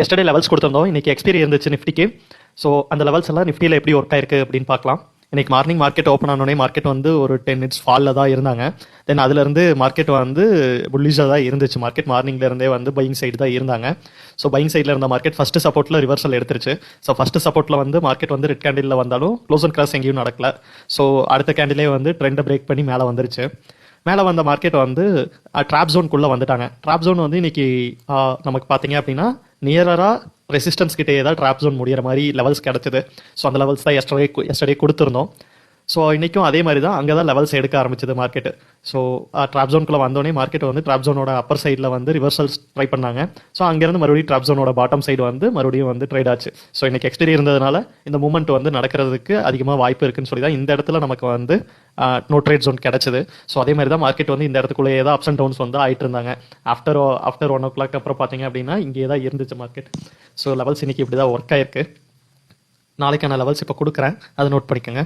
Yesterday levels கொடுத்துருந்தோம். இன்றைக்கி expiry இருந்துச்சு நிஃப்டிக்கு. ஸோ அந்த லெவல்ஸ் எல்லாம் நிஃப்டியில் எப்படி ஒர்க் ஆயிருக்கு அப்படின்னு பார்க்கலாம். இன்றைக்கி மார்னிங் மார்க்கெட் ஓப்பன் ஆனோடனே மார்க்கெட் வந்து ஒரு 10 minutes ஃபாலில் தான் இருந்தாங்க. தென் அதுலேருந்து மார்க்கெட் வந்து புல்லிஷாக தான் இருந்துச்சு. மார்க்கெட் மார்னிங்லேருந்தே வந்து பையிங் சைடு தான் இருந்தாங்க. ஸோ பையிங் சைடில் இருந்த மார்க்கெட் ஃபஸ்ட்டு சப்போர்ட்டில் ரிவர்சல் எடுத்துருச்சு. ஸோ ஃபஸ்ட்டு சப்போர்ட்டில் வந்து மார்க்கெட் வந்து ரெட் கேண்டிலில் வந்தாலும் க்ளோஸ் அண்ட் கிராஸ் எங்கேயும் நடக்கல. ஸோ அடுத்த கேண்டிலே வந்து ட்ரெண்டை பிரேக் பண்ணி மேலே வந்துருச்சு. மேலே வந்த மார்க்கெட் வந்து ட்ராப் ஜோனுக்குள்ளே வந்துட்டாங்க. ட்ராப் ஜோன் வந்து இன்னைக்கு நமக்கு பார்த்தீங்க அப்படின்னா நியராக ரெசிஸ்டன்ஸ் கிட்டே தான் ட்ராப் ஜோன் முடிகிற மாதிரி லெவல்ஸ் கிடச்சிது. ஸோ அந்த லெவல்ஸ் தான் எஸ்டர்டே கொடுத்துருந்தோம். ஸோ இன்றைக்கும் அதே மாதிரி தான், அங்கே தான் லெவல்ஸ் எடுக்க ஆரம்பிச்சது மார்க்கெட்டு. ஸோ ட்ராப் ஜோனுக்குள்ளே வந்தோடனே மார்க்கெட் வந்து ட்ராப் ஜோனோட அப்பர் சைடில் வந்து ரிவர்சல்ஸ் ட்ரை பண்ணாங்க. ஸோ அங்கேருந்து மறுபடியும் ட்ராப் ஜோனோட பாட்டம் சைடு வந்து மறுபடியும் வந்து ட்ரேட் ஆச்சு. ஸோ இன்றைக்கி எக்ஸ்பீரி இருந்ததுனால இந்த மூமெண்ட் வந்து நடக்கிறதுக்கு அதிகமாக வாய்ப்பு இருக்குன்னு சொல்லி தான் இந்த இடத்துல நமக்கு வந்து நோ ட்ரேட் ஜோன் கிடச்சிது. ஸோ அதே மாதிரி தான் மார்க்கெட் வந்து இந்த இடத்துக்குள்ளேயே தான் அப்ஸ் அண்ட் டவுன்ஸ் வந்து ஆகிட்டு இருந்தாங்க. ஆஃப்டர் 1 o'clock அப்புறம் பார்த்தீங்க அப்படின்னா இங்கே தான் இருந்துச்சு மார்க்கெட். ஸோ லெவல்ஸ் இன்றைக்கி இப்படி தான் ஒர்க் ஆயிருக்கு. நாளைக்கான லெவல்ஸ் இப்போ கொடுக்குறேன், அதை நோட் பண்ணிக்கோங்க.